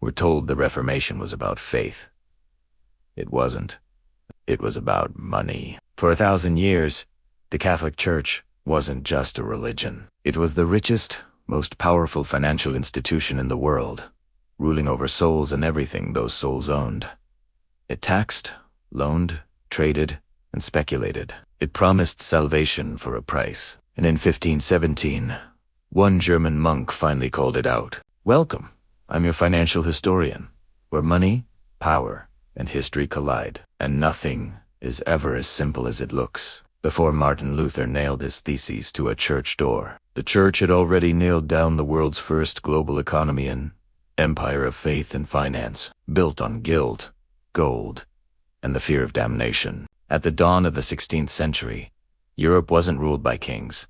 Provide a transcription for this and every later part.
We're told the Reformation was about faith. It wasn't. It was about money. For 1,000 years, the Catholic Church wasn't just a religion. It was the richest, most powerful financial institution in the world, ruling over souls and everything those souls owned. It taxed, loaned, traded, and speculated. It promised salvation for a price. And in 1517, one German monk finally called it out. "Welcome, I'm your financial historian, where money, power, and history collide. And nothing is ever as simple as it looks." Before Martin Luther nailed his theses to a church door, the church had already nailed down the world's first global economy, an empire of faith and finance, built on guilt, gold, and the fear of damnation. At the dawn of the 16th century, Europe wasn't ruled by kings.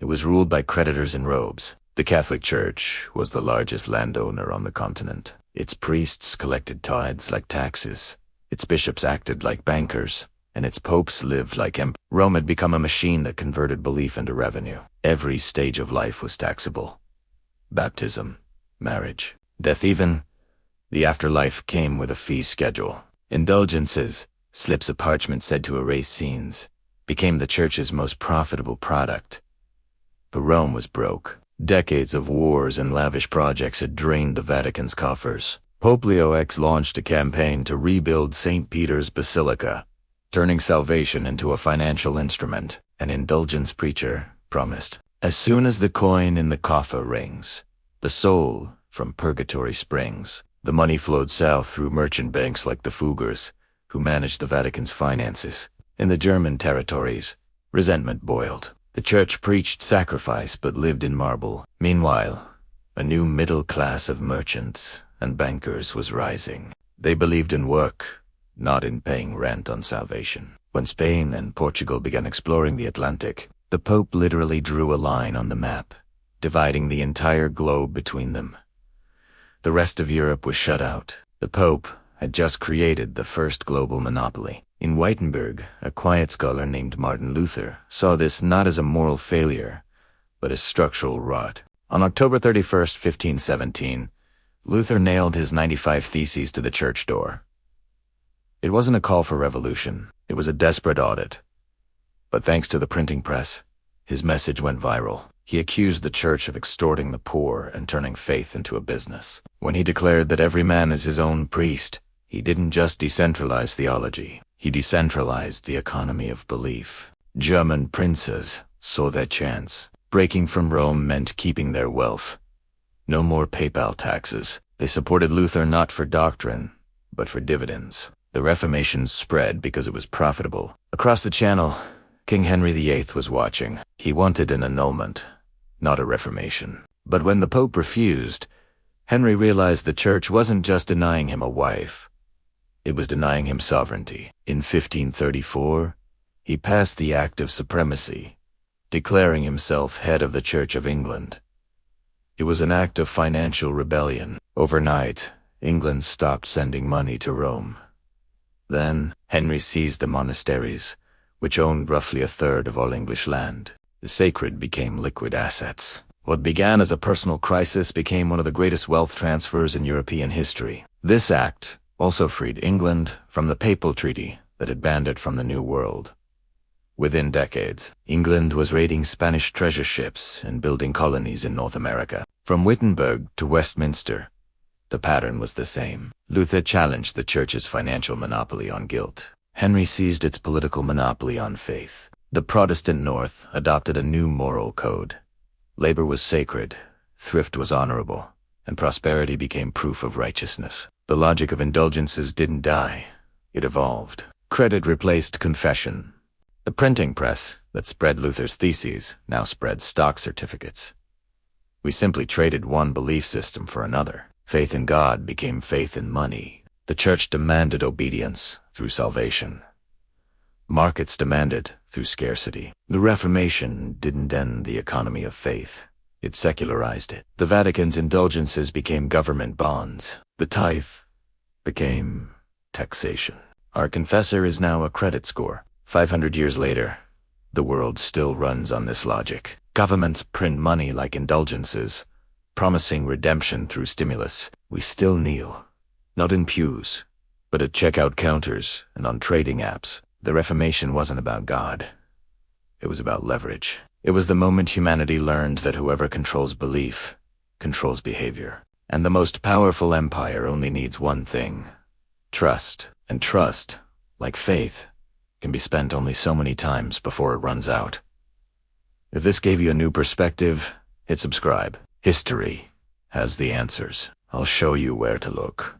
It was ruled by creditors in robes. The Catholic Church was the largest landowner on the continent. Its priests collected tithes like taxes. Its bishops acted like bankers, and its popes lived like emperors. Rome had become a machine that converted belief into revenue. Every stage of life was taxable. Baptism, marriage, death, even the afterlife came with a fee schedule. Indulgences, slips of parchment said to erase sins, became the church's most profitable product. But Rome was broke. Decades of wars and lavish projects had drained the Vatican's coffers. Pope Leo X launched a campaign to rebuild St. Peter's Basilica, turning salvation into a financial instrument. An indulgence preacher promised, "As soon as the coin in the coffer rings, the soul from purgatory springs." The money flowed south through merchant banks like the Fuggers, who managed the Vatican's finances. In the German territories, resentment boiled. The church preached sacrifice but lived in marble. Meanwhile, a new middle class of merchants and bankers was rising. They believed in work, not in paying rent on salvation. When Spain and Portugal began exploring the Atlantic, the Pope literally drew a line on the map, dividing the entire globe between them. The rest of Europe was shut out. The Pope had just created the first global monopoly. In Wittenberg, a quiet scholar named Martin Luther saw this not as a moral failure, but as structural rot. On October 31st, 1517, Luther nailed his 95 Theses to the church door. It wasn't a call for revolution. It was a desperate audit. But thanks to the printing press, his message went viral. He accused the church of extorting the poor and turning faith into a business. When he declared that every man is his own priest, he didn't just decentralize theology. He decentralized the economy of belief. German princes saw their chance. Breaking from Rome meant keeping their wealth. No more papal taxes. They supported Luther not for doctrine, but for dividends. The Reformation spread because it was profitable. Across the Channel, King Henry VIII was watching. He wanted an annulment, not a reformation. But when the Pope refused, Henry realized the church wasn't just denying him a wife. It was denying him sovereignty. In 1534, he passed the Act of Supremacy, declaring himself head of the Church of England. It was an act of financial rebellion. Overnight, England stopped sending money to Rome. Then, Henry seized the monasteries, which owned roughly a third of all English land. The sacred became liquid assets. What began as a personal crisis became one of the greatest wealth transfers in European history. This act also freed England from the papal treaty that had banned it from the New World. Within decades, England was raiding Spanish treasure ships and building colonies in North America. From Wittenberg to Westminster, the pattern was the same. Luther challenged the church's financial monopoly on guilt. Henry seized its political monopoly on faith. The Protestant North adopted a new moral code. Labor was sacred, thrift was honorable, and prosperity became proof of righteousness. The logic of indulgences didn't die. It evolved. Credit replaced confession. The printing press that spread Luther's theses now spread stock certificates. We simply traded one belief system for another. Faith in God became faith in money. The church demanded obedience through salvation. Markets demanded through scarcity. The Reformation didn't end the economy of faith. It secularized it. The Vatican's indulgences became government bonds. The tithe became taxation. Our confessor is now a credit score. 500 years later, the world still runs on this logic. Governments print money like indulgences, promising redemption through stimulus. We still kneel, not in pews, but at checkout counters and on trading apps. The Reformation wasn't about God. It was about leverage. It was the moment humanity learned that whoever controls belief controls behavior. And the most powerful empire only needs one thing: trust. And trust, like faith, can be spent only so many times before it runs out. If this gave you a new perspective, hit subscribe. History has the answers. I'll show you where to look.